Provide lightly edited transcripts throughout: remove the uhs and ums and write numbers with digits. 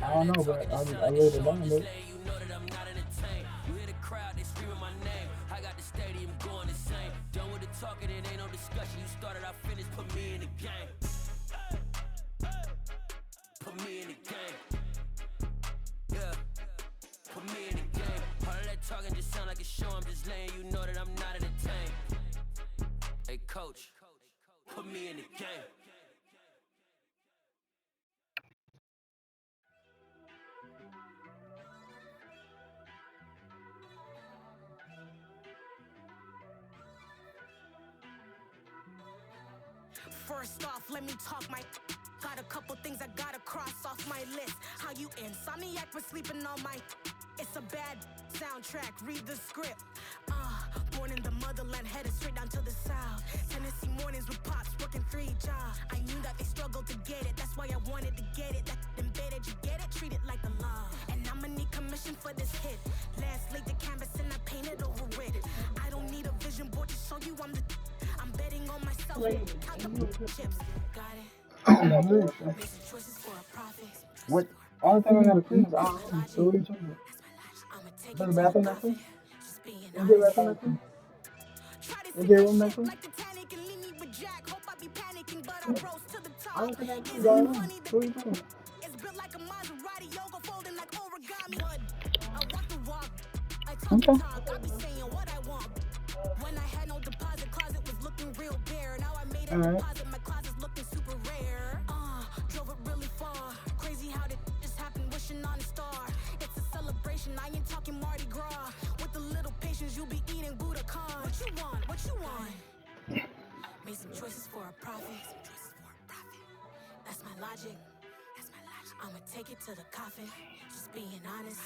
I don't know, but I wrote it down, though. First off, let me talk my. Got a couple things I gotta cross off my list. How you insomniac for sleeping on my. It's a bad soundtrack. Read the script. Born in the motherland, headed straight down to the south. Tennessee mornings with pops, working 3 jobs. I knew that they struggled to get it. That's why I wanted to get it. That embedded, you get it? Treat it like the law. And I'ma need commission for this hit. Last laid the canvas and I painted over it. I don't need a vision board to show you I'm the. I'm betting on myself. Count the chips. Got it. Make some choices for a profit. What? Only thing I gotta clean is our room. So what are you talking about? I'ma take Is it there a to the bathroom next to profit. you? Just being Is there a honest. bathroom next to you? Try to Is sink there a my room next ship to you? like Titanic and leave me with Jack. Hope I be panicking, but I rose to the I don't top. think I can Isn't go it room. funny So what are you talking that about? it's built like a Maserati, yoga folding like origami? What? I walk the walk, I talk Okay. the talk. I be saying what I want. When I had no deposit, closet was looking real bare. Now I made a All right. deposit, my closet's looking super rare. Drove it really far. Crazy how did just happen, wishing on a star. It's a celebration, I ain't talking Mardi Gras. With a little patience, you'll be eating Budokan. What you want? What you want? Made some choices for a profit. That's my logic. I'ma take it to the coffin. Just being honest.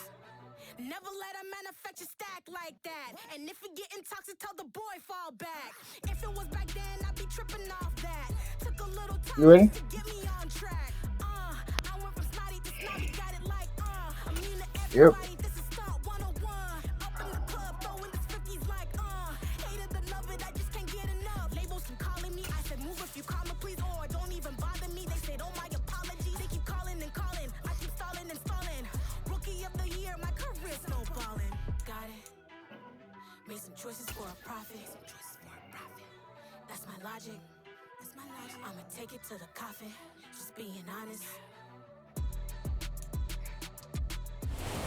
Never let a manufacture stack like that. And if it getting toxic, tell the boy fall back. If it was back then, I'd be tripping off that. Took a little time You ready? to get me on track. I went from snotty to snobby, got it like immune to Yep. everybody. This is Stunt 101. Up in the club, throwing this 50s like hate it or love it, I just can't get enough. Labels keep calling me, I said move if you call me please, or don't even bother me. They said oh my apologies, they keep calling and calling. I keep stalling and stalling. Rookie of the year, my career snowballing. Got it. Made some choices for a profit. That's my logic. I'ma take it to the coffin. Just being honest.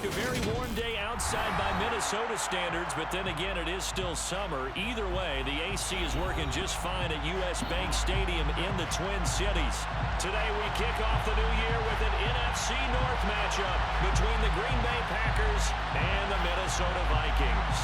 A very warm day outside by Minnesota standards, but then again, it is still summer. Either way, the AC is working just fine at U.S. Bank Stadium in the Twin Cities. Today, we kick off the new year with an NFC North matchup between the Green Bay Packers and the Minnesota Vikings.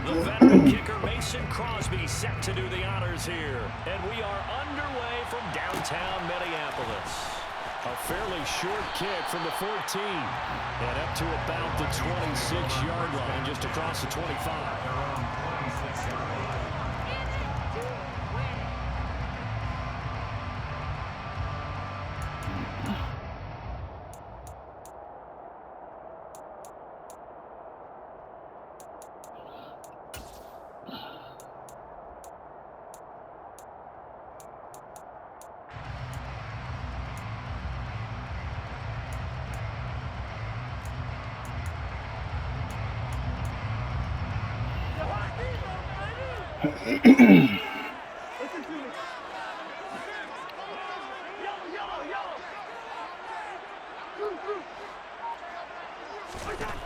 The veteran kicker Mason Crosby set to do the honors here. And we are underway from downtown Minneapolis. A fairly short kick from the 14. And up to about the 26-yard line, just across the 25.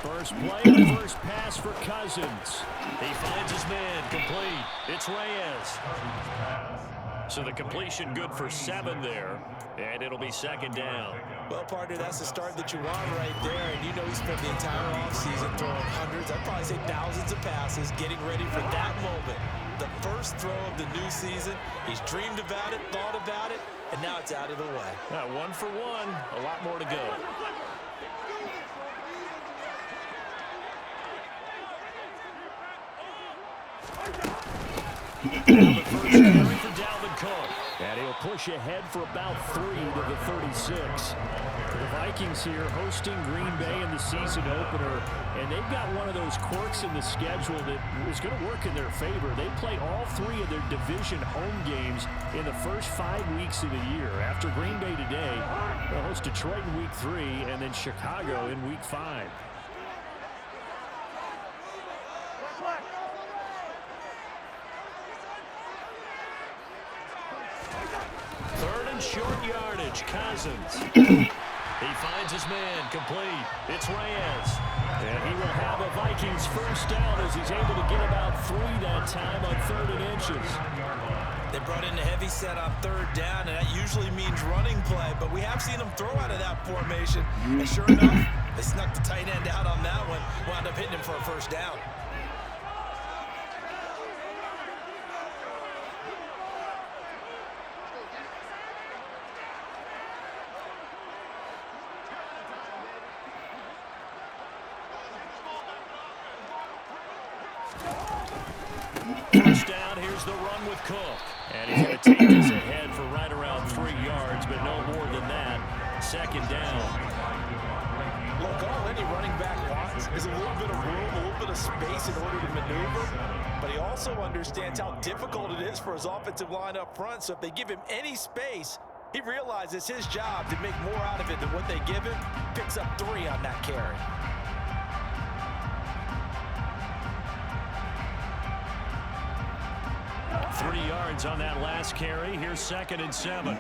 First play, the first pass for Cousins. He finds his man, complete. It's Reyes. So the completion good for 7 there, and it'll be second down. Well, partner, that's the start that you want right there, and you know he spent the entire offseason throwing hundreds, I'd probably say thousands of passes, getting ready for that moment. The first throw of the new season. He's dreamed about it, thought about it, and now it's out of the way. 1 for 1, a lot more to go. The first carry for Dalvin Cook. And he'll push ahead for about 3 to the 36. The Vikings here hosting Green Bay in the season opener. And they've got one of those quirks in the schedule that is going to work in their favor. They play all 3 of their division home games in the first 5 weeks of the year. After Green Bay today, they'll host Detroit in week 3 and then Chicago in week 5. Short yardage, Cousins. He finds his man, complete. It's Reyes. And he will have a Vikings first down as he's able to get about 3 that time on 3rd and inches. They brought in a heavy set on 3rd down, and that usually means running play, but we have seen them throw out of that formation. And sure enough, they snuck the tight end out on that one, wound up hitting him for a first down. First down, here's the run with Cook. And he's going to take this ahead for right around 3 yards, but no more than that. 2nd down. Look, all any running back wants is a little bit of room, a little bit of space in order to maneuver. But he also understands how difficult it is for his offensive line up front. So if they give him any space, he realizes his job to make more out of it than what they give him. Picks up 3 on that carry. Three yards on that last carry. Here's 2nd and 7.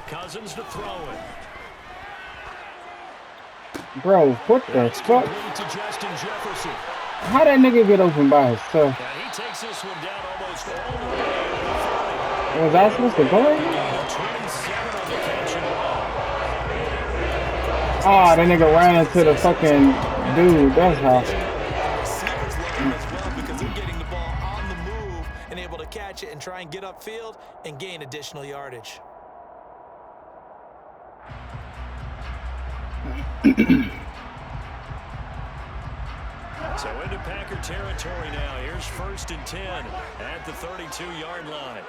Cousins to throw it. Bro, what the fuck? To Justin Jefferson. How that nigga get open by himself? And he takes this one down almost all the way. Was I supposed to go? 27 on the catch and run. Oh, that nigga ran into the fucking dude. That's how. Receivers love him as well because they're getting the ball on the move and able to catch it and try and get upfield and gain additional yardage. So into Packer territory now. Here's 1st and 10 at the 32-yard line.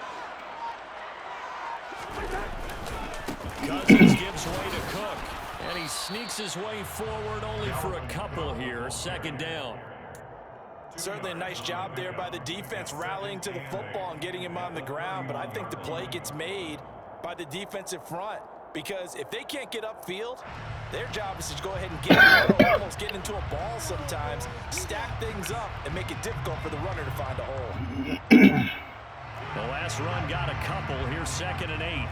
Cousins gives way to Cook. And he sneaks his way forward only for a couple here. 2nd down. Certainly a nice job there by the defense rallying to the football and getting him on the ground. But I think the play gets made by the defensive front. Because if they can't get upfield, their job is to go ahead and get almost get into a ball sometimes, stack things up, and make it difficult for the runner to find a hole. The last run got a couple. Here's 2nd and 8.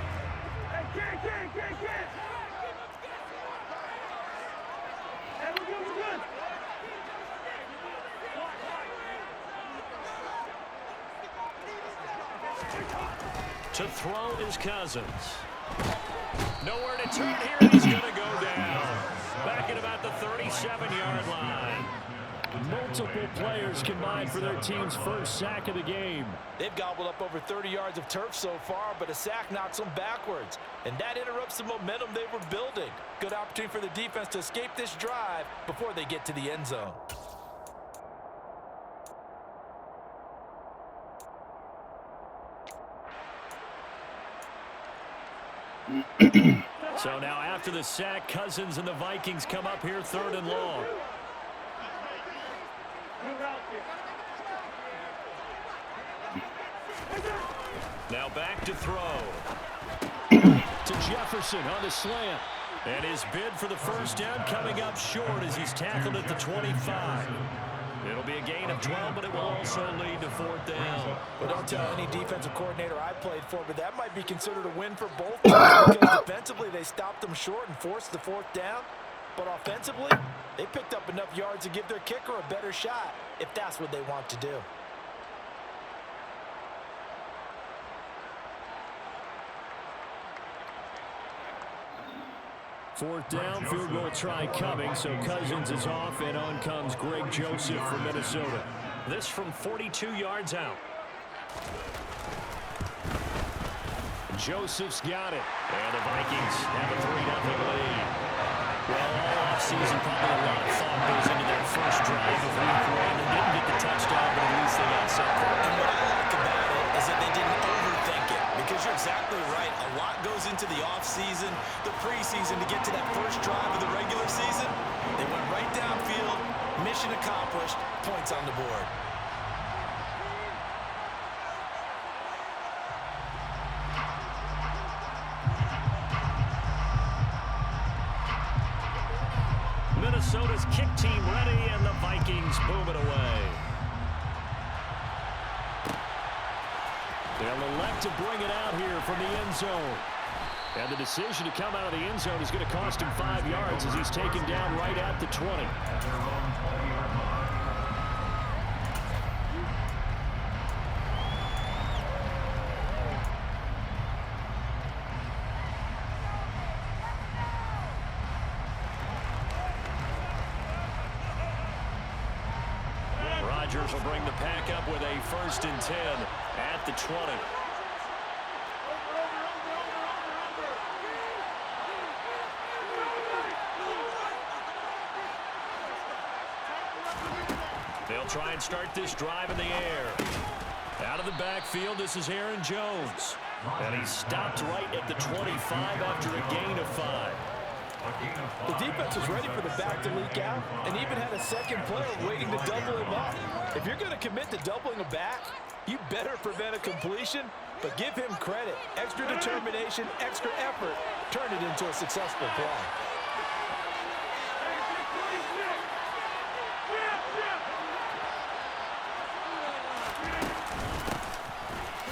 To throw is Cousins. Nowhere to turn here. He's going to go down. Back at about the 37-yard line. Multiple players combined for their team's first sack of the game. They've gobbled up over 30 yards of turf so far, but a sack knocks them backwards. And that interrupts the momentum they were building. Good opportunity for the defense to escape this drive before they get to the end zone. So now after the sack, Cousins and the Vikings come up here 3rd and long. Now back to throw. To Jefferson on the slant. And his bid for the first down coming up short as he's tackled at the 25. It'll be a gain of 12, but it will also lead to 4th down. Well, don't tell any defensive coordinator I played for, but that might be considered a win for both teams because defensively they stopped them short and forced the 4th down. But offensively, they picked up enough yards to give their kicker a better shot if that's what they want to do. Fourth down, field goal try coming, so Cousins is off, and on comes Greg Joseph from Minnesota. This from 42 yards out. Joseph's got it, and the Vikings have a 3-0 lead. Well, all offseason, probably a lot of thought goes into their first drive of week one. They didn't get the touchdown, but at least they got something. And what I like about it is that they didn't overthink it, because you're exactly right. A lot goes into the offseason, the preseason to get to that first drive of the regular season. They went right downfield, mission accomplished, points on the board. Minnesota's kick team ready, and the Vikings boom it away. They'll elect to bring it out here from the end zone. And the decision to come out of the end zone is going to cost him 5 yards as he's taken down right at the 20. Rodgers will bring the pack up with a 1st and 10 at the 20. They'll try and start this drive in the air. Out of the backfield, this is Aaron Jones. And he's stopped right at the 25 after a gain of 5. The defense was ready for the back to leak out and even had a second player waiting to double him up. If you're going to commit to doubling a back, you better prevent a completion, but give him credit. Extra determination, extra effort, turn it into a successful play.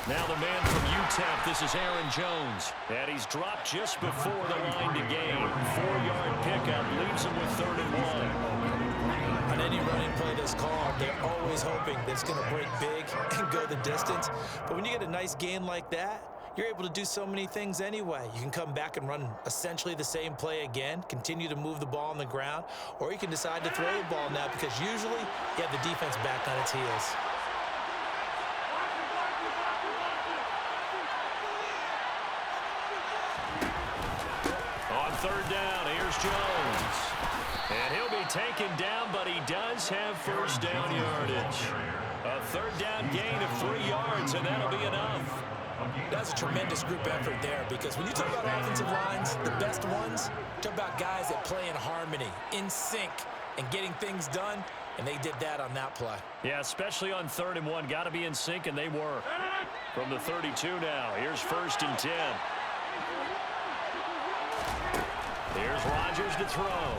Now the man from UTEP, this is Aaron Jones. And he's dropped just before the line to gain. 4-yard pickup leaves him with 3rd and 1. On any running play that's called, they're always hoping that it's going to break big and go the distance. But when you get a nice gain like that, you're able to do so many things anyway. You can come back and run essentially the same play again, continue to move the ball on the ground, or you can decide to throw the ball now because usually you have the defense back on its heels. On 3rd down, here's Jones. And he'll be taken down, but he does have 1st down yardage. A 3rd down gain of 3 yards, and that'll be enough. That's a tremendous group effort there, because when you talk about offensive lines, the best ones, talk about guys that play in harmony, in sync, and getting things done, and they did that on that play. Yeah, especially on 3rd and 1. Got to be in sync, and they were. From the 32 now, here's 1st and 10. Here's Rodgers to throw.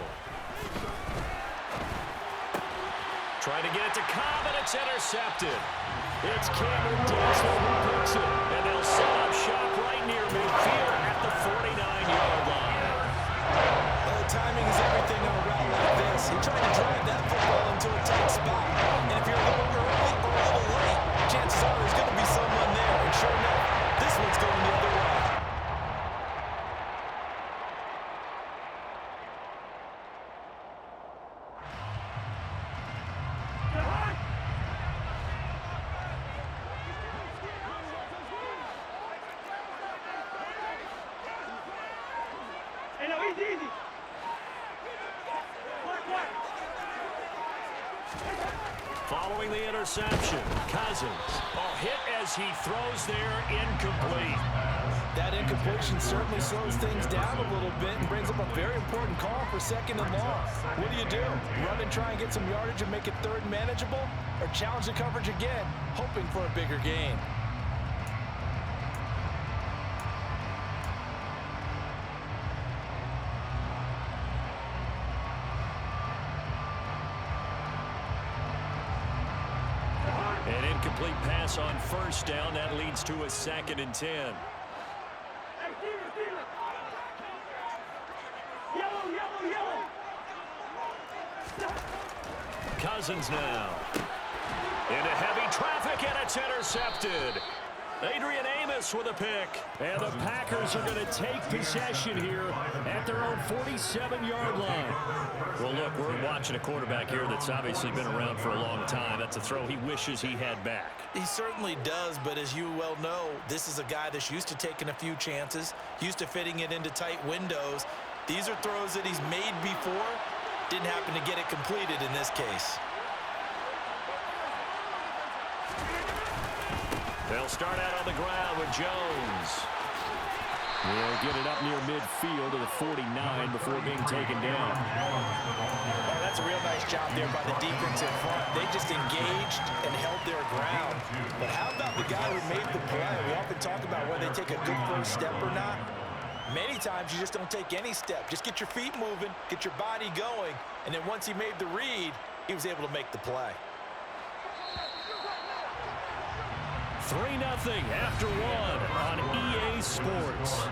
Trying to get it to Cobb, and it's intercepted. It's Cameron Dantzler who picks it, and they'll set up shop right near midfield at the 49-yard line. Well, the timing is everything on a route like this. He tried to drive that football into a tight spot, and if you're a little early or a little late, chances are there's going to be someone there. And sure enough, this one's going the other way. Following the interception, Cousins. Oh, hit as he throws there, incomplete. That incompletion certainly slows things down a little bit and brings up a very important call for 2nd and long. What do? Run and try and get some yardage and make it 3rd manageable? Or challenge the coverage again, hoping for a bigger gain? An incomplete pass on 1st down. That leads to a 2nd and 10. Cousins now. Into heavy traffic, and it's intercepted. Adrian Amos with a pick. And the Packers are going to take possession here at their own 47-yard line. Well, look, we're watching a quarterback here that's obviously been around for a long time. That's a throw he wishes he had back. He certainly does, but as you well know, this is a guy that's used to taking a few chances, used to fitting it into tight windows. These are throws that he's made before. Didn't happen to get it completed in this case. They'll start out on the ground with Jones. They'll get it up near midfield to the 49 before being taken down. Oh, that's a real nice job there by the defense in front. They just engaged and held their ground. But how about the guy who made the play? We often talk about whether they take a good first step or not. Many times you just don't take any step. Just get your feet moving, get your body going, and then once he made the read, he was able to make the play. 3-0 after one on EA Sports.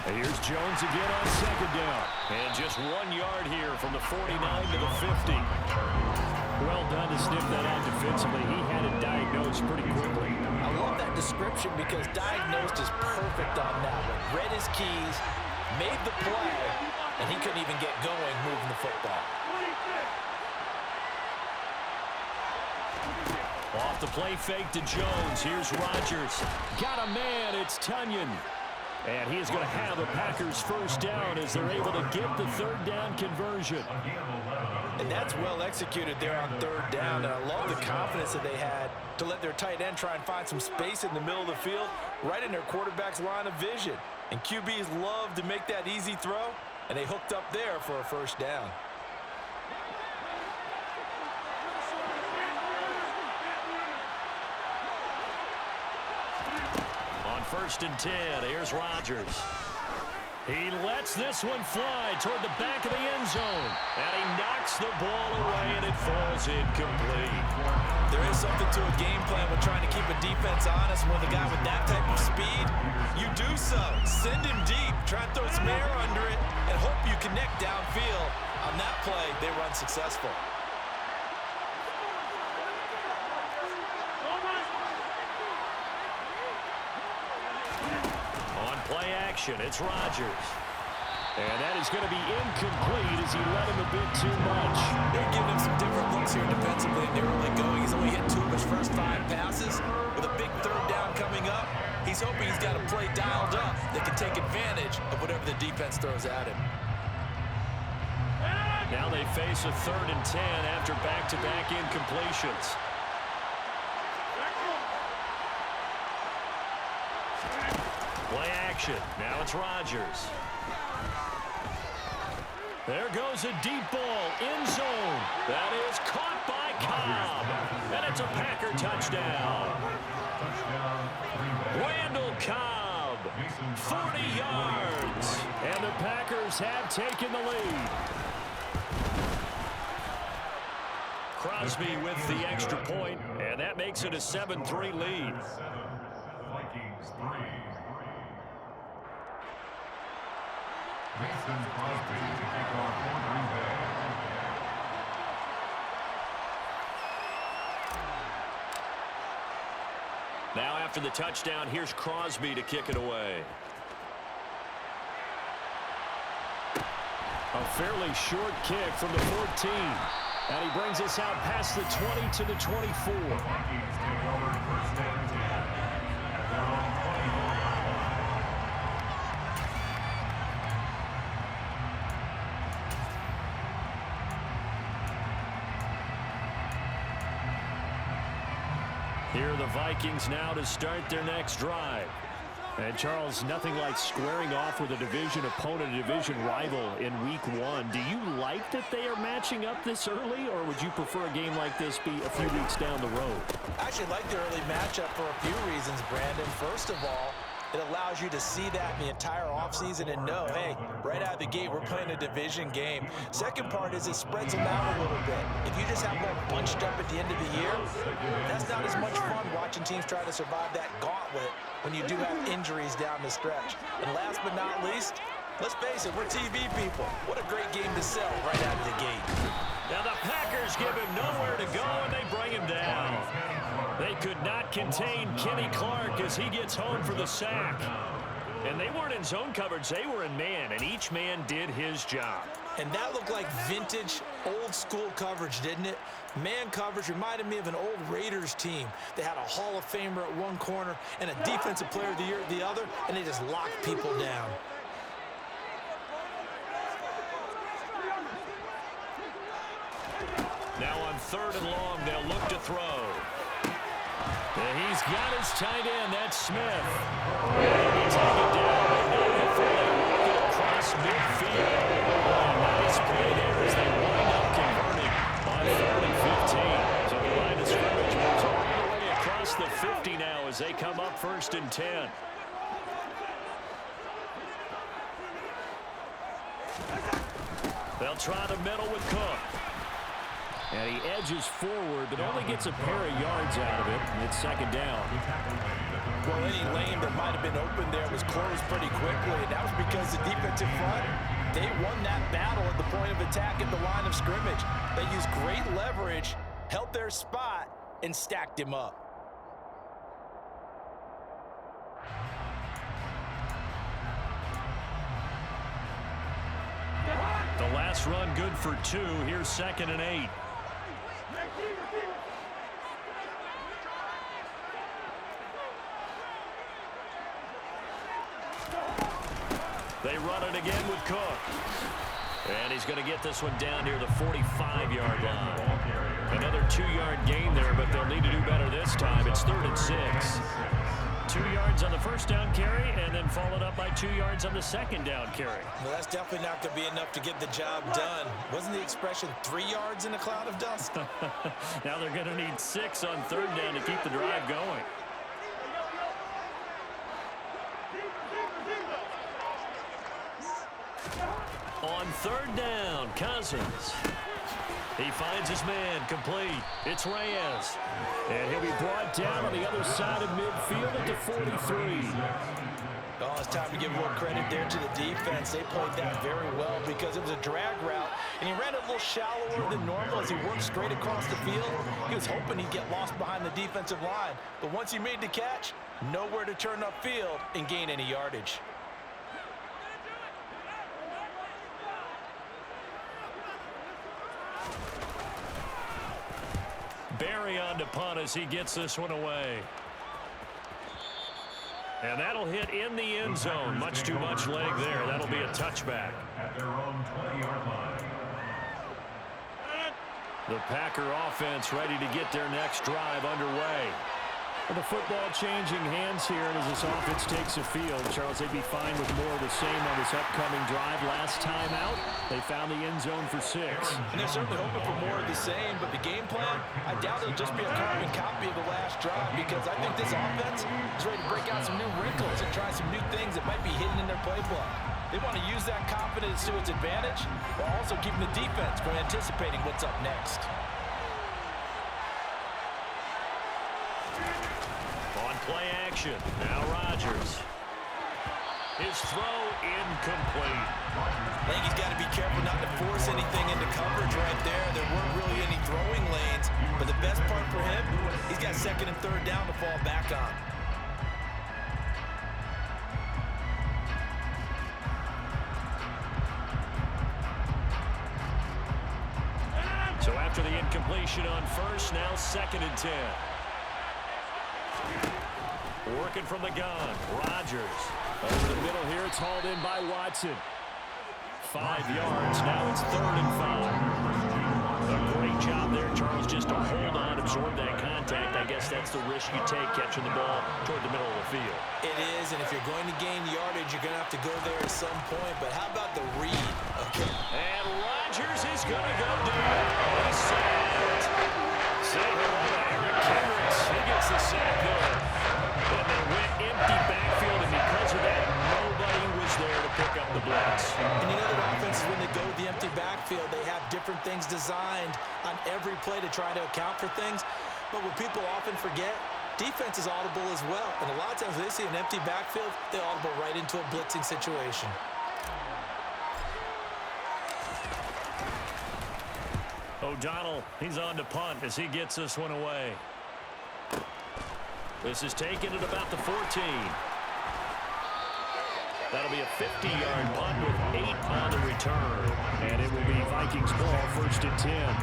Here's Jones again on second down. And just 1 yard here from the 49 to the 50. Well done to snip that out defensively. He had it diagnosed pretty quickly. I love that description because diagnosed is perfect on that one. Read his keys, made the play, and he couldn't even get going moving the football. Off the play fake to Jones. Here's Rodgers. Got a man. It's Tunyon. And he is going to have a Packers first down as they're able to get the third down conversion. And that's well executed there on third down. And I love the confidence that they had to let their tight end try and find some space in the middle of the field, right in their quarterback's line of vision. And QBs love to make that easy throw, and they hooked up there for a first down. First and 10. Here's Rodgers. He lets this one fly toward the back of the end zone. And he knocks the ball away, and it falls incomplete. There is something to a game plan with trying to keep a defense honest. With a guy with that type of speed, you do so. Send him deep. Try and throw some air under it and hope you connect downfield. On that play, they were unsuccessful. Play action. It's Rodgers. And that is going to be incomplete as he led him a bit too much. They're giving him some different looks here defensively in the early going. He's only hit 2 of his first 5 passes. With a big third down coming up, he's hoping he's got a play dialed up that can take advantage of whatever the defense throws at him. Now they face a 3rd and 10 after back-to-back incompletions. Play action. Now it's Rodgers. There goes a deep ball. End zone. That is caught by Cobb. And it's a Packer touchdown. Randall Cobb. 40 yards. And the Packers have taken the lead. Crosby with the extra point, and that makes it a 7-3 lead. Now after the touchdown, here's Crosby to kick it away. A fairly short kick from the 14. And he brings us out past the 20 to the 24. Here are the Vikings now to start their next drive. And Charles, nothing like squaring off with a division opponent, a division rival in week 1. Do you like that they are matching up this early, or would you prefer a game like this be a few weeks down the road? I actually like the early matchup for a few reasons, Brandon. First of all, it allows you to see that in the entire offseason and know, hey, right out of the gate, we're playing a division game. Second part is it spreads them out a little bit. If you just have them all bunched up at the end of the year, that's not as much fun watching teams try to survive that gauntlet when you do have injuries down the stretch. And last but not least, let's face it, we're TV people. What a great game to sell right out of the gate. Now the Packers give him nowhere to go, and they bring him down. They could not contain Kenny Clark as he gets home for the sack. And they weren't in zone coverage, they were in man, and each man did his job. And that looked like vintage, old-school coverage, didn't it? Man coverage reminded me of an old Raiders team. They had a Hall of Famer at one corner and a Defensive Player of the Year at the other, and they just locked people down. Now on 3rd and long, they'll look to throw. And he's got his tight end, that's Smith. And he take it down, but not before they walk it across midfield. A nice play there as they wind up converting on 3rd and 15. So the line of scrimmage moves all the way across the 50 now as they come up 1st and 10. They'll try the middle with Cook. And he edges forward, but only gets a pair of yards out of it. It's 2nd down. Well, any lane that might have been open there was closed pretty quickly, and that was because the defensive front, they won that battle at the point of attack at the line of scrimmage. They used great leverage, held their spot, and stacked him up. The last run good for 2. Here's 2nd and 8. They run it again with Cook. And he's going to get this one down near the 45-yard line. Another 2-yard gain there, but they'll need to do better this time. It's 3rd and 6. 2 yards on the 1st down carry, and then followed up by 2 yards on the 2nd down carry. Well, that's definitely not going to be enough to get the job done. Wasn't the expression 3 yards in a cloud of dust? Now they're going to need 6 on 3rd down to keep the drive going. On 3rd down, Cousins. He finds his man, complete. It's Reyes. And he'll be brought down on the other side of midfield at the 43. Oh, it's time to give more credit there to the defense. They played that very well because it was a drag route, and he ran it a little shallower than normal as he worked straight across the field. He was hoping he'd get lost behind the defensive line, but once he made the catch, nowhere to turn upfield and gain any yardage. Barry on to punt as he gets this one away. And that'll hit in the end zone. Much too much leg there. That'll be a touchback. At their own 20-yard line. The Packer offense ready to get their next drive underway. Well, the football changing hands here, and as this offense takes the field, Charles, they'd be fine with more of the same on this upcoming drive. Last time out, they found the end zone for 6. And they're certainly hoping for more of the same, but the game plan, I doubt it'll just be a carbon copy of the last drive, because I think this offense is ready to break out some new wrinkles and try some new things that might be hidden in their playbook. They want to use that confidence to its advantage while also keeping the defense from anticipating what's up next. Play action. Now Rodgers. His throw incomplete. I think he's got to be careful not to force anything into coverage right there. There weren't really any throwing lanes, but the best part for him, he's got 2nd and 3rd down to fall back on. So after the incompletion on 1st, now 2nd and 10. Working from the gun, Rodgers. Over the middle here, it's hauled in by Watson. 5 yards, now it's 3rd and 5. A great job there, Charles, just to hold on, absorb that contact. I guess that's the risk you take catching the ball toward the middle of the field. It is, is, and if you're going to gain yardage, you're going to have to go there at some point. But how about the read? Okay. And Rodgers is going to go down. He's sacked. Say hello to Eric Kendricks. He gets the sack there. And they went empty backfield, and because of that, nobody was there to pick up the blitz. And you know that offenses, when they go with the empty backfield, they have different things designed on every play to try to account for things. But what people often forget, defense is audible as well. And a lot of times when they see an empty backfield, they audible right into a blitzing situation. O'Donnell, he's on to punt as he gets this one away. This is taken at about the 14. That'll be a 50-yard punt with 8 on the return. And it will be Vikings ball, 1st and 10.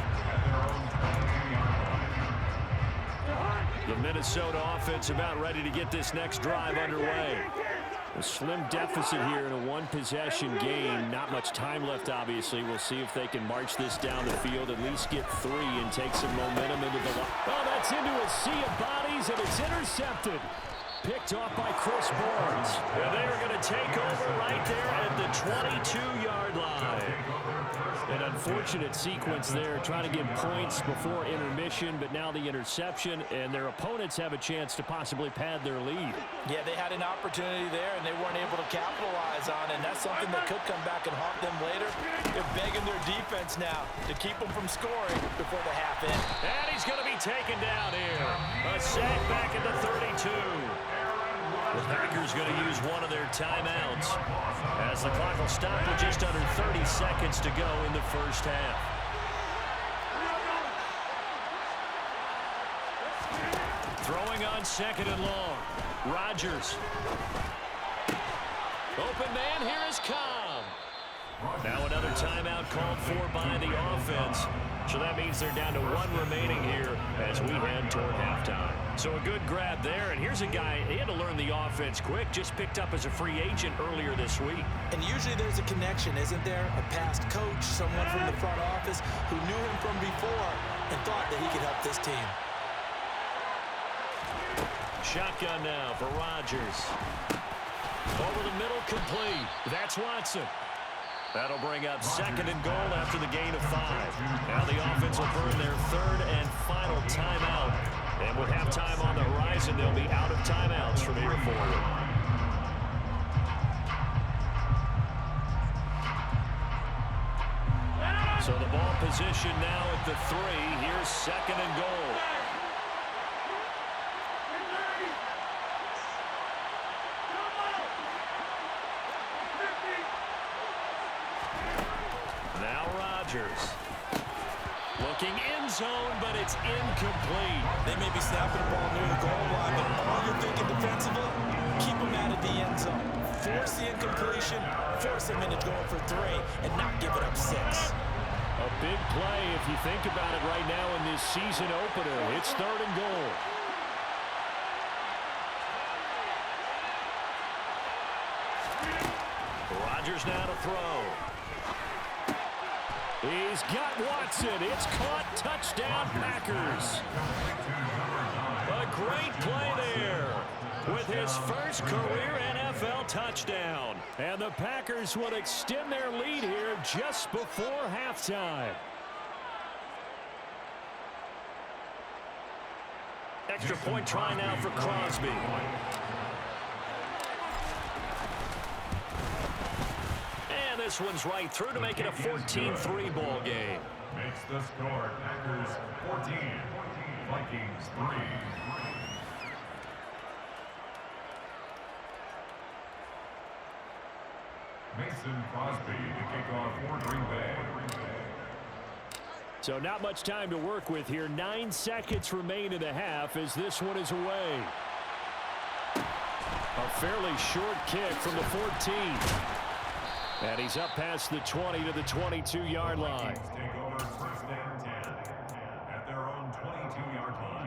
The Minnesota offense about ready to get this next drive underway. A slim deficit here in a one-possession game. Not much time left, obviously. We'll see if they can march this down the field, at least get 3 and take some momentum into the line. Oh, that's into a sea of bodies, and it's intercepted. Picked off by Chris Barnes. And they are going to take over right there at the 22-yard line. An unfortunate sequence there, trying to get points before intermission, but now the interception, and their opponents have a chance to possibly pad their lead. Yeah, they had an opportunity there, and they weren't able to capitalize on it, and that's something that could come back and haunt them later. They're begging their defense now to keep them from scoring before the half end. And he's going to be taken down here. A sack back at the 32. The Packers going to use one of their timeouts as the clock will stop with just under 30 seconds to go in the first half. Throwing on 2nd and long. Rodgers. Open man, here is Cobb. Now another timeout called for by the offense. So that means they're down to 1 remaining here as we head toward halftime. So a good grab there, and here's a guy, he had to learn the offense quick, just picked up as a free agent earlier this week. And usually there's a connection, isn't there? A past coach, someone from the front office who knew him from before and thought that he could help this team. Shotgun now for Rodgers. Over the middle, complete. That's Watson. That'll bring up 2nd and goal after the gain of 5. Now the offense will burn their 3rd and final timeout. And with halftime on the horizon, they'll be out of timeouts from here forward. So the ball position now at the 3. Here's 2nd and goal. Now Rodgers. Looking end zone, but it's incomplete. They may be snapping the ball near the goal line, but all you're thinking defensively, keep them out of the end zone. Force the incompletion, force them into going for 3, and not give it up 6. A big play if you think about it right now in this season opener. It's 3rd and goal. Rodgers now to throw. He's got Watson. It's caught. Touchdown, Packers. A great play there with his first career NFL touchdown. And the Packers will extend their lead here just before halftime. Extra point try now for Crosby. And this one's right through to make it a 14-3 ball game. Makes the score Packers 14, Vikings 3. Mason Crosby to kick off for Green Bay. So not much time to work with here. 9 seconds remain in the half as this one is away. A fairly short kick from the 14. And he's up past the 20 to the 22-yard line. Vikings take over 1st and 10 at their own 22-yard line.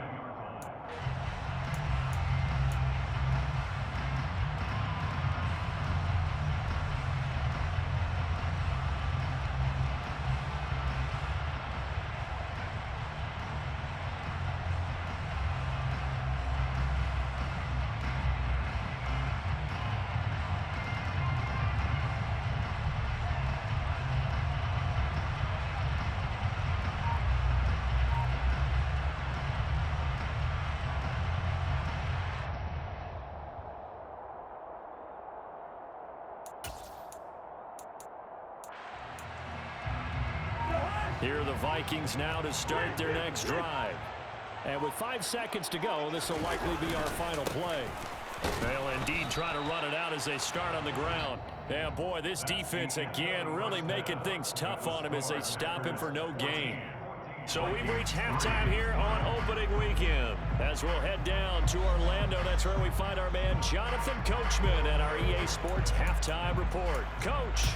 Here are the Vikings now to start their next drive. And with 5 seconds to go, this will likely be our final play. They'll indeed try to run it out as they start on the ground. Yeah, boy, this defense again really making things tough on him as they stop him for no gain. So we've reached halftime here on opening weekend. As we'll head down to Orlando, that's where we find our man Jonathan Coachman at our EA Sports Halftime Report. Coach.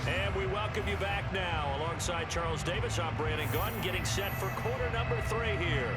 And we welcome you back now. Alongside Charles Davis, I'm Brandon Gunn, getting set for quarter number 3 here.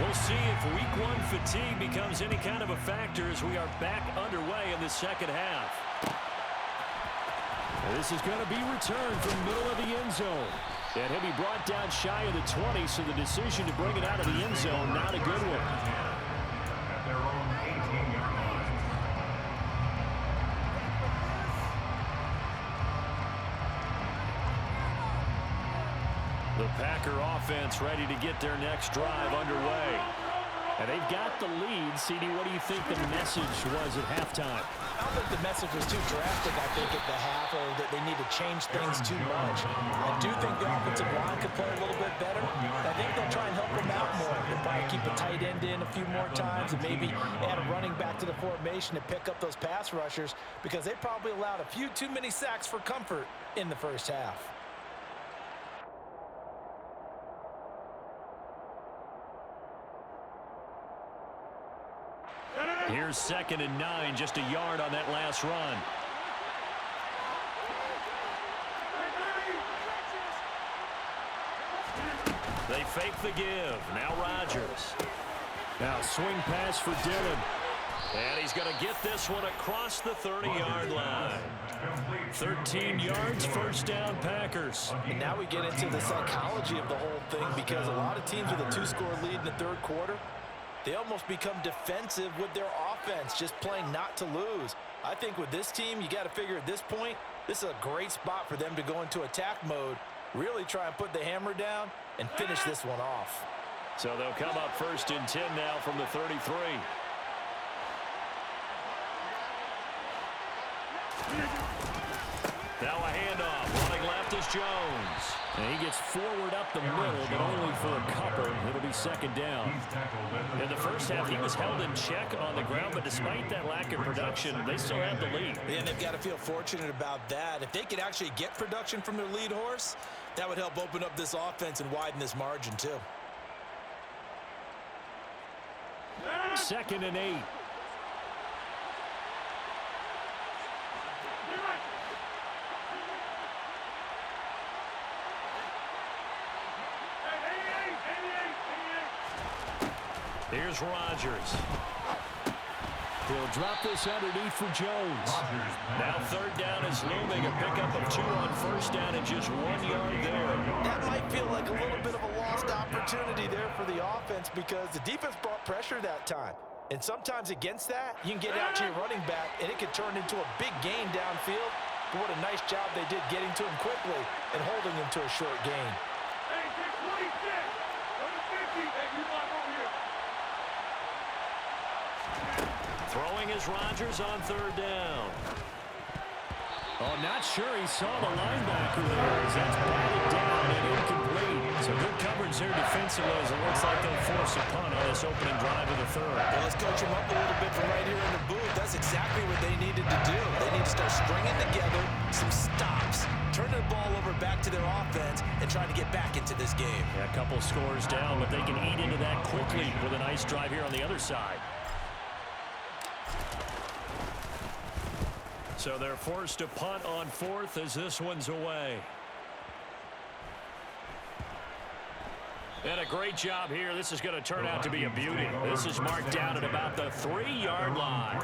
We'll see if week 1 fatigue becomes any kind of a factor as we are back underway in the second half. This is going to be returned from middle of the end zone. And he'll be brought down shy of the 20, so the decision to bring it out of the end zone, not a good one. At their own 18-yard line. The Packer offense ready to get their next drive underway. And they've got the lead. CD, what do you think the message was at halftime? I don't think the message was too drastic, I think, at the half, or that they need to change things too much. I do think the offensive line could play a little bit better. I think they'll try and help them out more. They'll probably keep a tight end in a few more times and maybe add a running back to the formation to pick up those pass rushers, because they probably allowed a few too many sacks for comfort in the first half. Here's 2nd and 9, just a yard on that last run. They fake the give. Now Rodgers. Now swing pass for Dillon. And he's going to get this one across the 30-yard line. 13 yards, first down, Packers. And now we get into the psychology of the whole thing, because a lot of teams with a 2-score lead in the third quarter, they almost become defensive with their offense, just playing not to lose. I think with this team, you got to figure at this point, this is a great spot for them to go into attack mode, really try and put the hammer down and finish this one off. So they'll come up 1st and 10 now from the 33. Now a handoff. Running left is Jones. And he gets forward up the middle, but only for a couple. It'll be 2nd down. In the first half, he was held in check on the ground, but despite that lack of production, they still have the lead. And they've got to feel fortunate about that. If they could actually get production from their lead horse, that would help open up this offense and widen this margin too. 2nd and 8. Here's Rodgers. He'll drop this underneath for Jones. Now 3rd down is looming. A pickup of 2 on 1st down and just 1 yard there. That might feel like a little bit of a lost opportunity there for the offense, because the defense brought pressure that time. And sometimes against that, you can get out to your running back, and it could turn into a big gain downfield. But what a nice job they did getting to him quickly and holding him to a short gain. Throwing is Rodgers on 3rd down. Oh, not sure he saw the linebacker there as that's batted down and incomplete. So good coverage there defensively as it looks like they'll force a punt on this opening drive of the 3rd. Well, let's coach them up a little bit from right here in the booth. That's exactly what they needed to do. They need to start stringing together some stops, turning the ball over back to their offense, and trying to get back into this game. Yeah, a couple scores down, but they can eat into that quickly with a nice drive here on the other side. So they're forced to punt on fourth as this one's away. And a great job here. This is going to turn out to be a beauty. This is marked down at about the 3-yard line.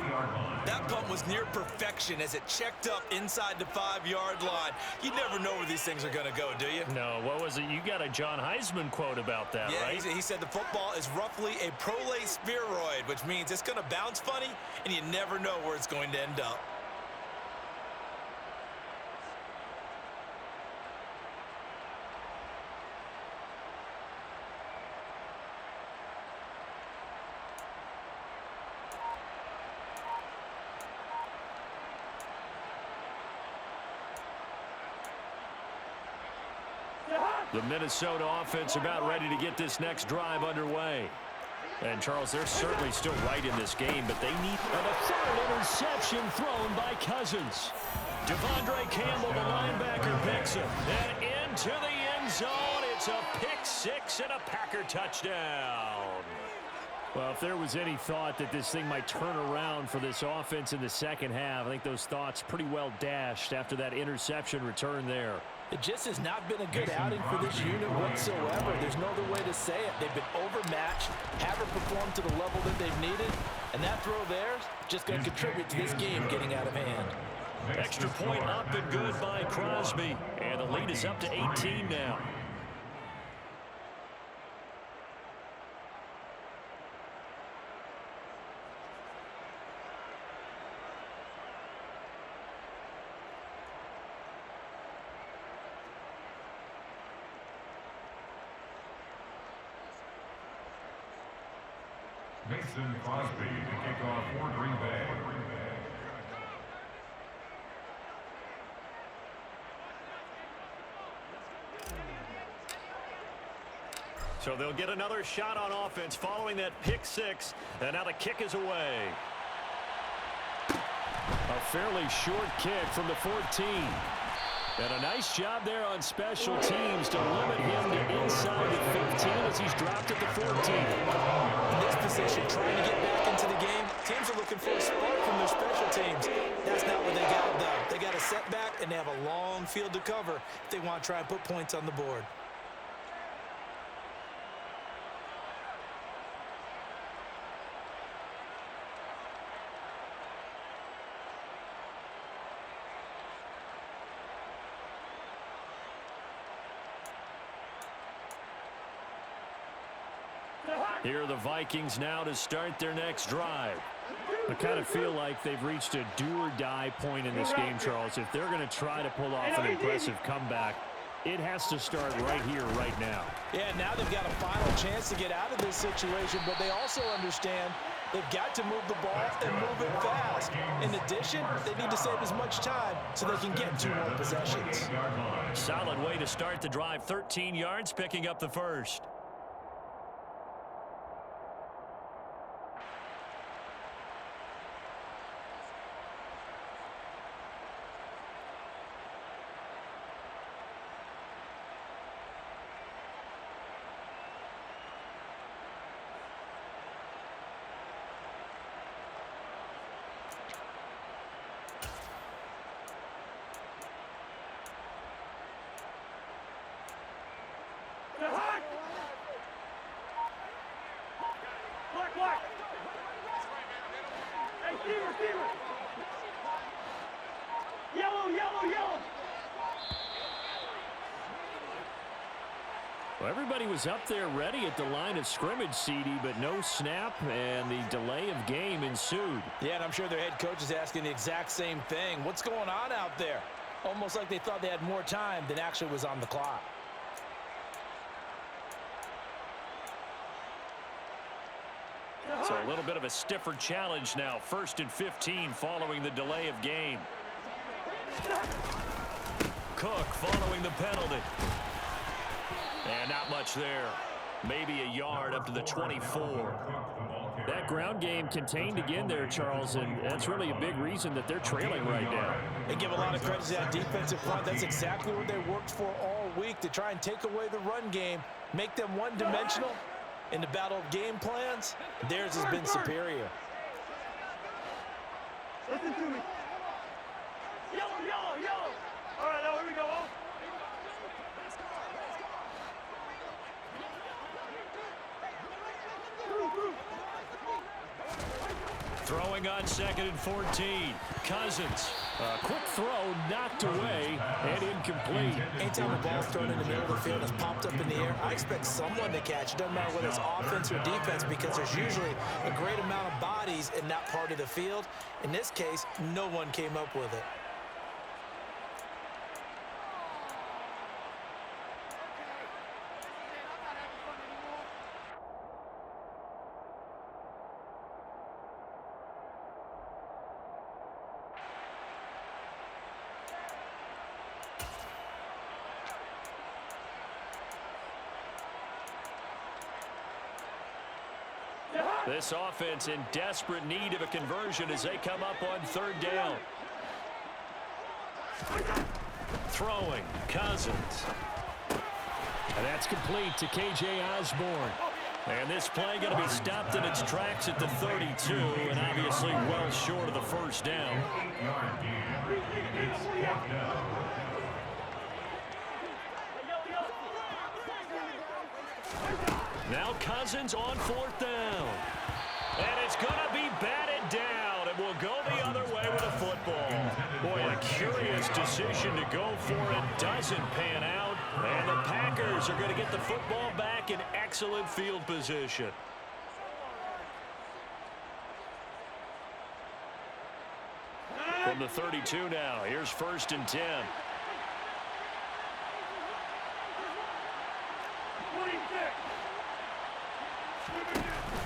That punt was near perfection as it checked up inside the 5-yard line. You never know where these things are going to go, do you? No, what was it? You got a John Heisman quote about that, right? Yeah, he said the football is roughly a prolate spheroid, which means it's going to bounce funny, and you never know where it's going to end up. The Minnesota offense about ready to get this next drive underway. And, Charles, they're certainly still right in this game, but they need a third interception thrown by Cousins. Devondre Campbell, the linebacker, picks him. And into the end zone, it's a pick six and a Packer touchdown. Well, if there was any thought that this thing might turn around for this offense in the second half, I think those thoughts pretty well dashed after that interception return there. It just has not been a good outing for this unit whatsoever. There's no other way to say it. They've been overmatched, haven't performed to the level that they've needed, and that throw there is just going to contribute to this game getting out of hand. Extra point up and good by Crosby, and the lead is up to 18 now. Mason Crosby to kick off for Green Bay. So they'll get another shot on offense following that pick six, and now the kick is away. A fairly short kick from the 14. And a nice job there on special teams to limit him to inside the 15 as he's dropped at the 14. In this position, trying to get back into the game, teams are looking for a spark from their special teams. That's not what they got, though. They got a setback, and they have a long field to cover if they want to try and put points on the board. Here are the Vikings now to start their next drive. I kind of feel like they've reached a do-or-die point in this game, Charles. If they're going to try to pull off an impressive comeback, it has to start right here, right now. Yeah, now they've got a final chance to get out of this situation, but they also understand they've got to move the ball and move it fast. In addition, they need to save as much time so they can get 2 more possessions. Solid way to start the drive. 13 yards, picking up the first. Well, everybody was up there ready at the line of scrimmage, CD, but no snap, and the delay of game ensued. Yeah, and I'm sure their head coach is asking the exact same thing. What's going on out there? Almost like they thought they had more time than actually was on the clock. So a little bit of a stiffer challenge now. 1st and 15 following the delay of game. Cook following the penalty. And not much there. Maybe a yard up to the 24. That ground game contained again there, Charles, and that's really a big reason that they're trailing right now. They give a lot of credit to that defensive front. That's exactly what they worked for all week, to try and take away the run game, make them one-dimensional. In the battle of game plans, theirs has been superior. Listen to me. Throwing on 2nd and 14. Cousins. A quick throw knocked away and incomplete. Anytime a ball's thrown in the middle of the field and it's popped up in the air, I expect someone to catch it. Doesn't matter whether it's offense or defense, because there's usually a great amount of bodies in that part of the field. In this case, no one came up with it. This offense in desperate need of a conversion as they come up on 3rd down. Throwing, Cousins. And that's complete to K.J. Osborne. And this play going to be stopped in its tracks at the 32, and obviously well short of the 1st down. Now Cousins on 4th down. And it's going to be batted down, and will go the other way with a football. Boy, a curious decision to go for it. Doesn't pan out, and the Packers are going to get the football back in excellent field position. From the 32 now, here's 1st and 10.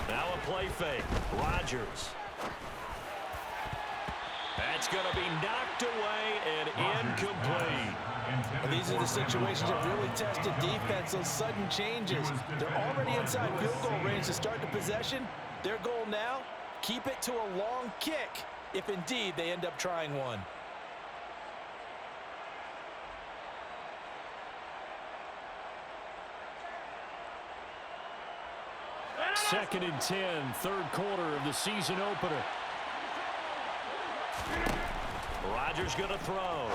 Now a play fake. Rodgers. That's going to be knocked away and incomplete. Well, these are the situations that really tested defense, those sudden changes. They're already inside field goal range to start the possession. Their goal now, keep it to a long kick, if indeed they end up trying one. Second and 10, 3rd quarter of the season opener. Rodgers going to throw.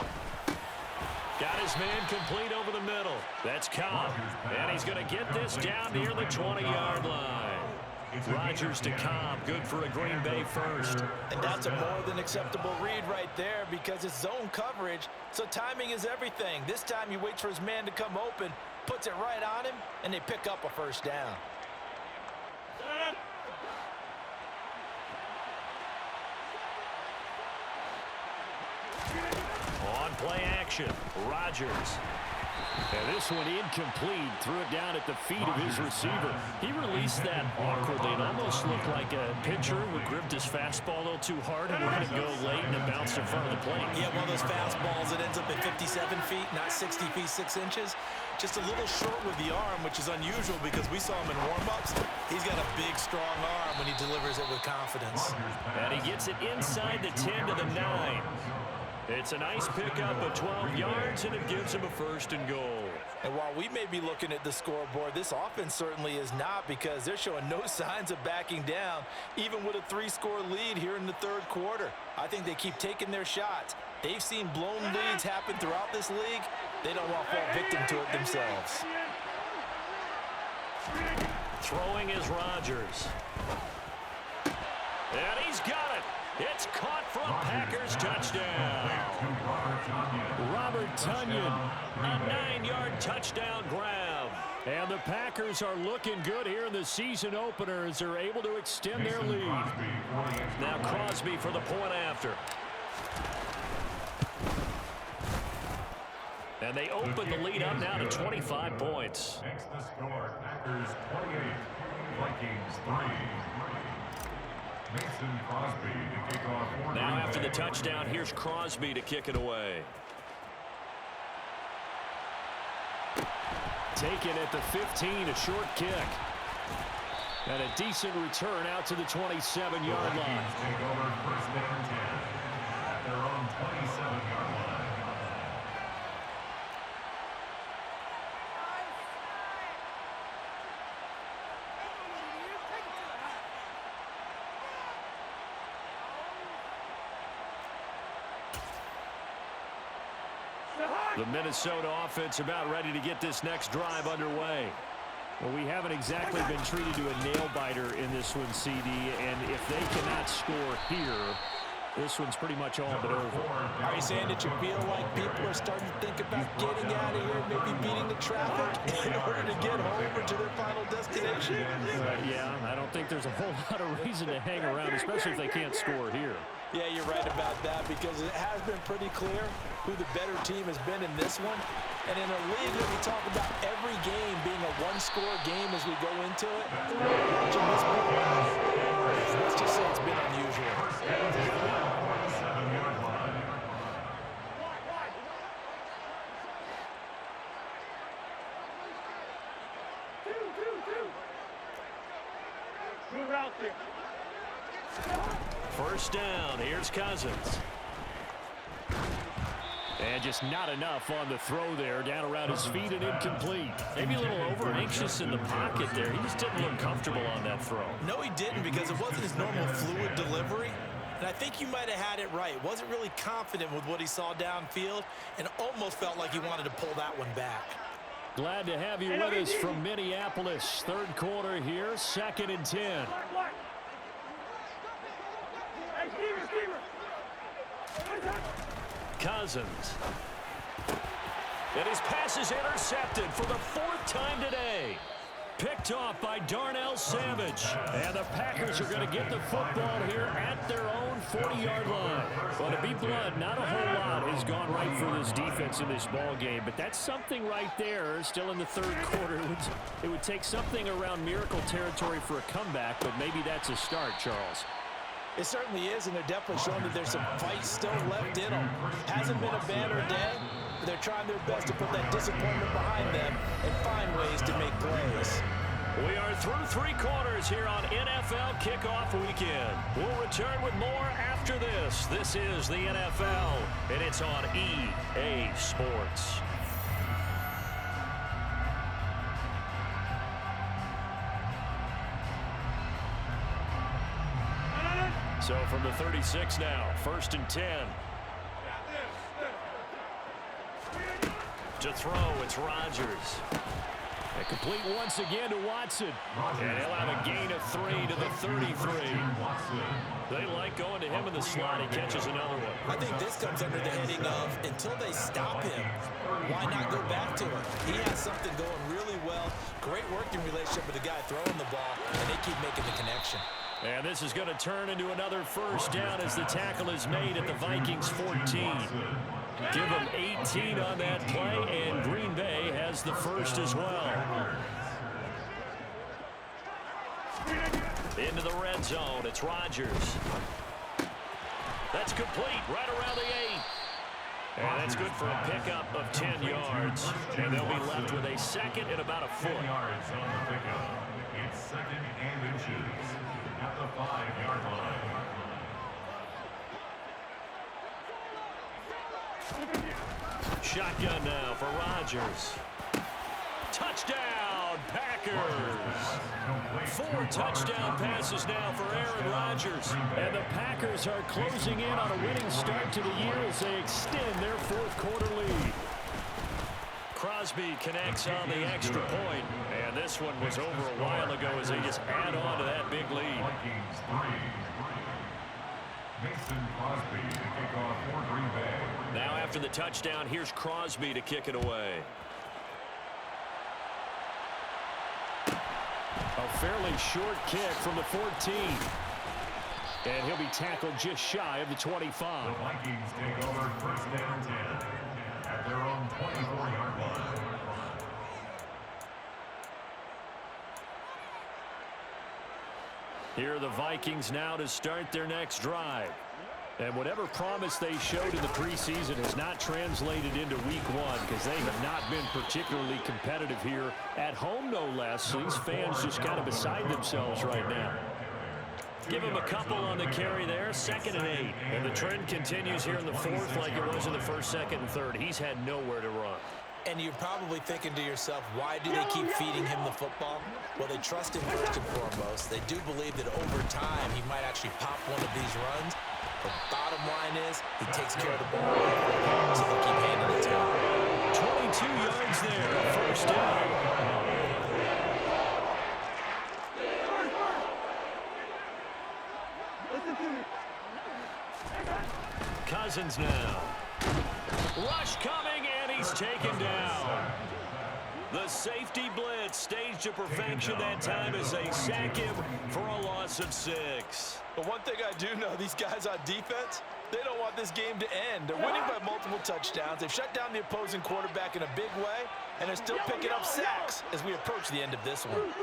Got his man complete over the middle. That's Cobb. And he's going to get this down near the 20-yard line. Rodgers to Cobb, good for a Green Bay first. And that's a more than acceptable read right there, because it's zone coverage, so timing is everything. This time he waits for his man to come open, puts it right on him, and they pick up a 1st down. On play action, Rodgers. And this one incomplete. Threw it down at the feet of his receiver. He released that awkwardly. It almost looked like a pitcher who gripped his fastball a little too hard and let it go late, and it bounced in front of the plate. Yeah, one of those fastballs that ends up at 57 feet, not 60 feet, 6 inches. Just a little short with the arm, which is unusual because we saw him in warm-ups. He's got a big, strong arm when he delivers it with confidence. And he gets it inside the 10 to the 9. It's a nice pickup of 12 yards, and it gives him a 1st and goal. And while we may be looking at the scoreboard, this offense certainly is not, because they're showing no signs of backing down, even with a 3-score lead here in the 3rd quarter. I think they keep taking their shots. They've seen blown leads happen throughout this league. They don't want to fall victim to it themselves. Throwing is Rodgers. And he's got it. It's caught from Packers touchdown. Robert Tonyan, a 9-yard touchdown grab. And the Packers are looking good here in the season opener as they're able to extend their lead. Now Crosby for the point after. And they open the lead up now to 25 points. Next the score, Packers 28, Vikings 3. Mason Crosby to kick off. Now after the touchdown, here's Crosby to kick it away. Taken at the 15, a short kick. And a decent return out to the 27-yard line. Take over 1st and 10 at their own 27-yard line. The Minnesota offense about ready to get this next drive underway. Well, we haven't exactly been treated to a nail-biter in this one, CD, and if they cannot score here, this one's pretty much all but over. Are you saying that you feel like people are starting to think about getting out of here, maybe beating the traffic in order to get home or to their final destination? Yeah, I don't think there's a whole lot of reason to hang around, especially if they can't score here. Yeah, you're right about that because it has been pretty clear who the better team has been in this one. And in a league that we talk about every game being a one-score game as we go into it, let's just say it's been unusual. Move out there. First down, here's Cousins. And just not enough on the throw there, down around his feet and incomplete. Maybe a little over-anxious in the pocket there. He just didn't look comfortable on that throw. No, he didn't because it wasn't his normal fluid delivery. And I think you might have had it right. Wasn't really confident with what he saw downfield and almost felt like he wanted to pull that one back. Glad to have you with us from Minneapolis. Third quarter here, 2nd and 10. Cousins. And his pass is intercepted for the 4th time today. Picked off by Darnell Savage. And the Packers are going to get the football here at their own 40-yard line. Well, to be blunt, not a whole lot has gone right for this defense in this ball game, but that's something right there. Still in the third quarter. It would take something around miracle territory for a comeback, but maybe that's a start, Charles. It certainly is, and they're definitely showing that there's some fight still left in them. Hasn't been a banner day, but they're trying their best to put that disappointment behind them and find ways to make plays. We are through 3 quarters here on NFL Kickoff Weekend. We'll return with more after this. This is the NFL, and it's on EA Sports. So from the 36 now, 1st and 10. To throw, it's Rodgers. And complete once again to Watson. And he'll have a gain of 3 to the 33. They like going to him in the slot. He catches another one. I think this comes under the heading of until they stop him, why not go back to him? He has something going really well. Great working relationship with the guy throwing the ball, and they keep making the connection. And this is going to turn into another first down as the tackle is made at the Vikings 14. Give them 18 on that play, and Green Bay has the first as well. Into the red zone, it's Rodgers. That's complete, right around the 8. And that's good for a pickup of 10 yards. And they'll be left with a 2nd and about a foot. 10 yards on the pickup. It's 2nd and inches at the 5-yard line. Shotgun now for Rodgers. Touchdown, Packers. 4 touchdown passes now for Aaron Rodgers. And the Packers are closing in on a winning start to the year as they extend their 4th quarter lead. Crosby connects on the extra point. And this one was over a while ago as they just add on to that big lead. Vikings 3. Mason Crosby to kick off for Green Bay. Now after the touchdown, here's Crosby to kick it away. A fairly short kick from the 14. And he'll be tackled just shy of the 25. The Vikings take over 1st down 10 at their own 24-yard line. Here are the Vikings now to start their next drive. And whatever promise they showed in the preseason has not translated into week 1 because they have not been particularly competitive here at home, no less. These fans just kind of beside themselves right now. Give him a couple on the carry there, 2nd and 8. And the trend continues here in the 4th like it was in the 1st, 2nd, and 3rd. He's had nowhere to run. And you're probably thinking to yourself, why do they keep feeding him the football? Well, they trust him first and foremost. They do believe that over time he might actually pop one of these runs. The bottom line is he takes care of the ball, so they'll keep handing it to him. 22 yards there, 1st down. Cousins now. Rush coming, and he's taken down. The safety blitz staged to perfection that time as they sack him for a loss of 6. But one thing I do know, these guys on defense, they don't want this game to end. They're winning by multiple touchdowns. They've shut down the opposing quarterback in a big way, and they're still picking up sacks as we approach the end of this one.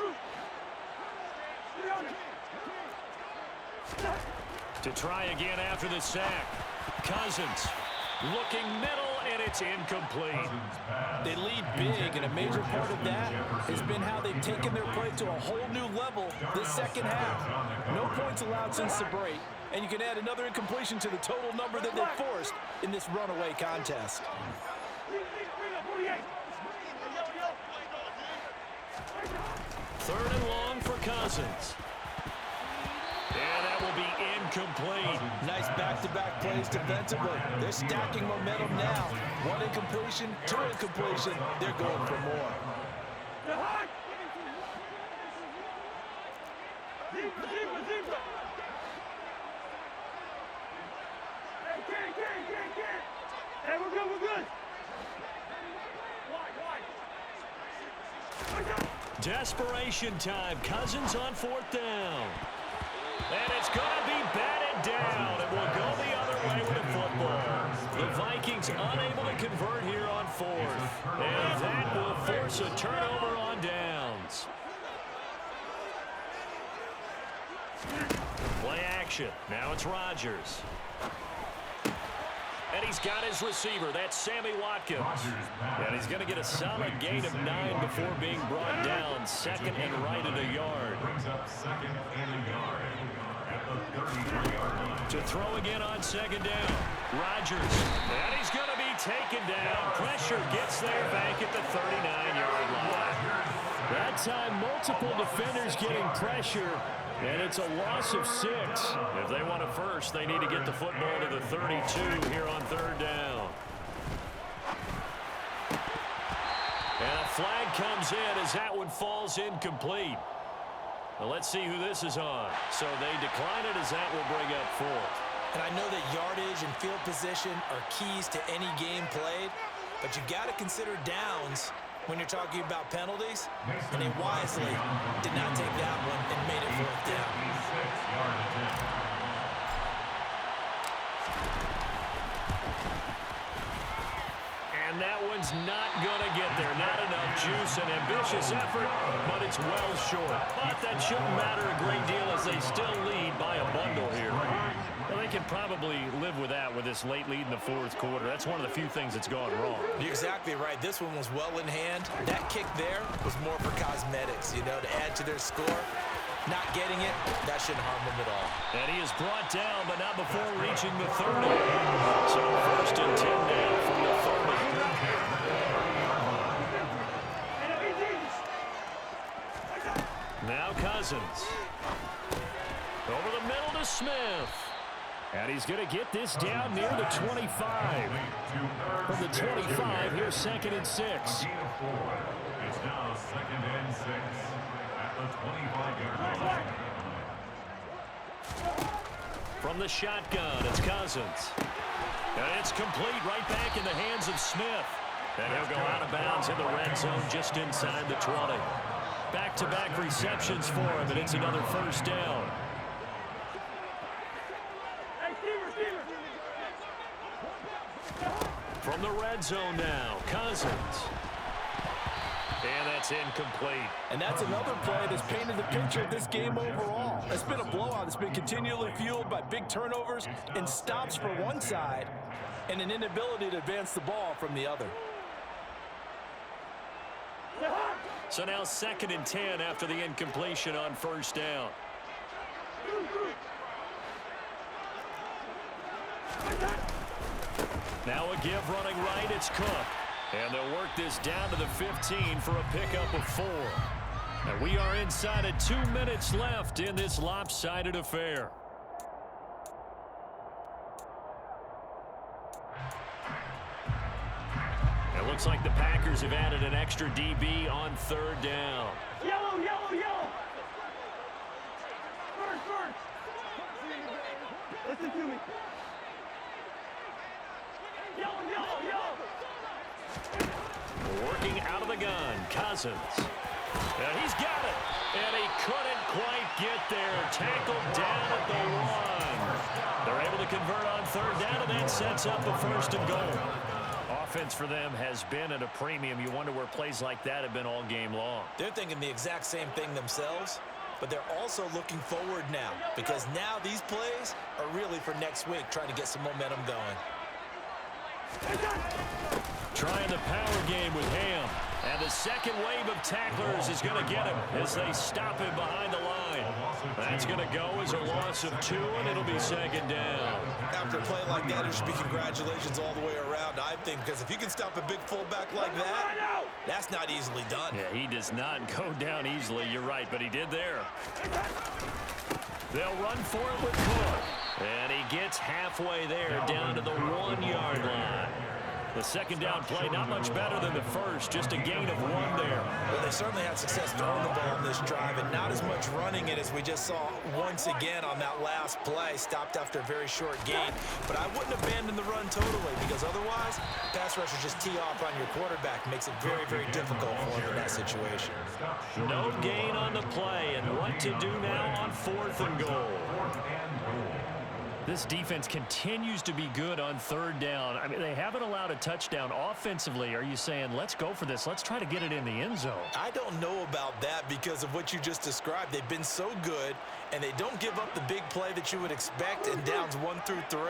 To try again after the sack. Cousins looking middle, and it's incomplete. They lead big, and a major part of that has been how they've taken their play to a whole new level this second half. No points allowed since the break, and you can add another incompletion to the total number that they forced in this runaway contest. Third and long for Cousins. And that will be incomplete. Nice back-to-back plays defensively. They're stacking momentum now. One incompletion, two incompletion. They're going for more. Hey, we're good. Desperation time. Cousins on 4th down. And it's going to be batted down. It will go the other way with the football. The Vikings unable to convert here on 4th. And that will force a turnover on downs. Play action. Now it's Rodgers. And he's got his receiver. That's Sammy Watkins. And he's going to get a solid gain of 9 before being brought down. Second and right at a yard. To throw again on 2nd down. Rodgers. And he's going to be taken down. Pressure gets there back at the 39-yard line. That time, multiple defenders getting pressure. And it's a loss of 6. If they want a first, they need to get the football to the 32 here on 3rd down. And a flag comes in as that one falls incomplete. Well, let's see who this is on. So they decline it as that will bring up 4th. And I know that yardage and field position are keys to any game played, but you've got to consider downs when you're talking about penalties, and they wisely did not take that one and made it 4th down. And that one's not going to get there. Not enough juice, an ambitious effort, but it's well short. But that shouldn't matter a great deal as they still lead by a bundle here. Well, they can probably live with that with this late lead in the 4th quarter. That's one of the few things that's gone wrong. You're exactly right. This one was well in hand. That kick there was more for cosmetics, you know, to add to their score. Not getting it, that shouldn't harm them at all. And he is brought down, but not before reaching the 30. So 1st and 10 now from the 30. Now Cousins. Over the middle to Smith. And he's going to get this down near the 25. From the 25, here's 2nd and 6. It's now 2nd and 6 at the 25-yard line. From the shotgun, it's Cousins. And it's complete right back in the hands of Smith. And he'll go out of bounds in the red zone just inside the 20. Back-to-back receptions for him, and it's another 1st down. From the red zone now, Cousins. And that's incomplete. And that's another play that's painted the picture of this game overall. It's been a blowout. It's been continually fueled by big turnovers and stops for one side and an inability to advance the ball from the other. So now 2nd and 10 after the incompletion on 1st down. Now a give running right, it's Cook. And they'll work this down to the 15 for a pickup of 4. And we are inside of 2 minutes left in this lopsided affair. It looks like the Packers have added an extra DB on 3rd down. Yellow! First! Listen to me. Working out of the gun, Cousins. And he's got it. And he couldn't quite get there. Tackled down at the 1. They're able to convert on third down, and that sets up a 1st and goal. Offense for them has been at a premium. You wonder where plays like that have been all game long. They're thinking the exact same thing themselves, but they're also looking forward now, because now these plays are really for next week, trying to get some momentum going. Trying the power game with Ham. And the second wave of tacklers is going to get him as they stop him behind the line. That's going to go as a loss of 2, and it'll be 2nd down. After a play like that, it should be congratulations all the way around, I think, because if you can stop a big fullback like that, that's not easily done. Yeah, he does not go down easily. You're right, but he did there. They'll run for it with Cook. And he gets halfway there, down to the 1-yard line. The 2nd down play, not much better than the first, just a gain of 1 there. Well, they certainly had success throwing the ball on this drive, and not as much running it as we just saw once again on that last play. Stopped after a very short gain. But I wouldn't abandon the run totally, because otherwise, pass rushers just tee off on your quarterback. Makes it very, very difficult for him in that situation. No gain on the play, and what to do now on 4th and goal. This defense continues to be good on 3rd down. I mean, they haven't allowed a touchdown offensively. Are you saying, let's go for this? Let's try to get it in the end zone. I don't know about that because of what you just described. They've been so good, and they don't give up the big play that you would expect in downs 1 through 3.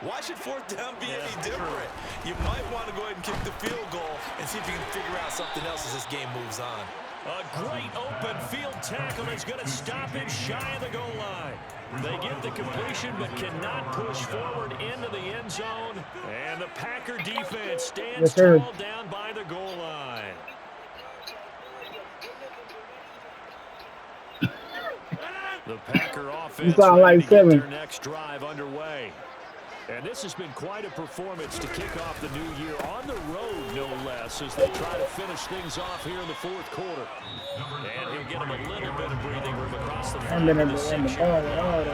Why should 4th down be any different? You might want to go ahead and kick the field goal and see if you can figure out something else as this game moves on. A great open field tackle is going to stop him shy of the goal line. They get the completion but cannot push forward into the end zone. And the Packer defense stands tall down by the goal line. The Packer offense ready to get their next drive underway. And this has been quite a performance to kick off the new year on the road, no less, as they try to finish things off here in the 4th quarter. And he'll get them a little bit of breathing room across the 5 to the 6-yard line.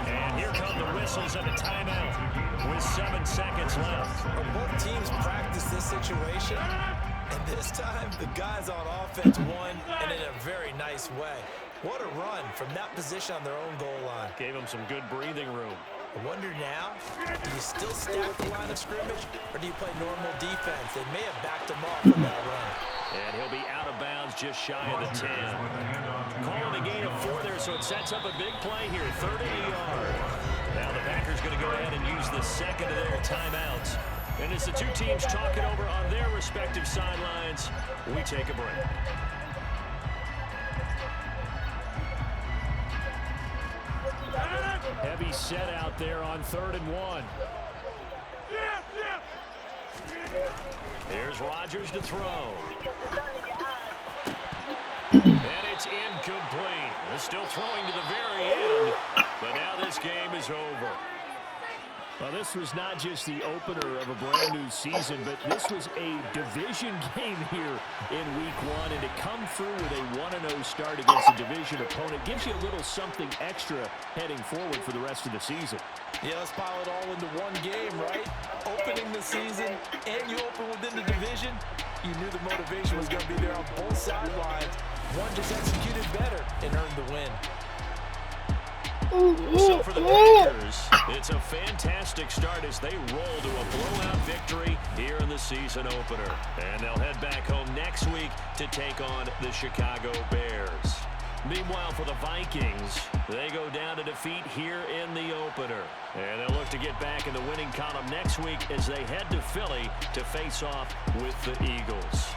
And here come the whistles and a timeout with 7 seconds left. Both teams practice this situation, and this time the guys on offense won, and in a very nice way. What a run from that position on their own goal line. Gave them some good breathing room. I wonder now, do you still stack the line of scrimmage, or do you play normal defense? They may have backed him off on that run. And he'll be out of bounds just shy of the 10. Calling a gain of 4 there, so it sets up a big play here, 3rd and a yard. Now the Packers going to go ahead and use the second of their timeouts. And as the two teams talk it over on their respective sidelines, we take a break. Heavy set out there on 3rd and 1. Here's Rodgers to throw. And it's incomplete. They're still throwing to the very end, but now this game is over. Well, this was not just the opener of a brand new season, but this was a division game here in week 1, and to come through with a 1-0 start against a division opponent gives you a little something extra heading forward for the rest of the season. Yeah, let's pile it all into one game, right? Opening the season, and you open within the division. You knew the motivation was going to be there on both sidelines. One just executed better and earned the win. So for the Packers, it's a fantastic start as they roll to a blowout victory here in the season opener. And they'll head back home next week to take on the Chicago Bears. Meanwhile, for the Vikings, they go down to defeat here in the opener. And they'll look to get back in the winning column next week as they head to Philly to face off with the Eagles.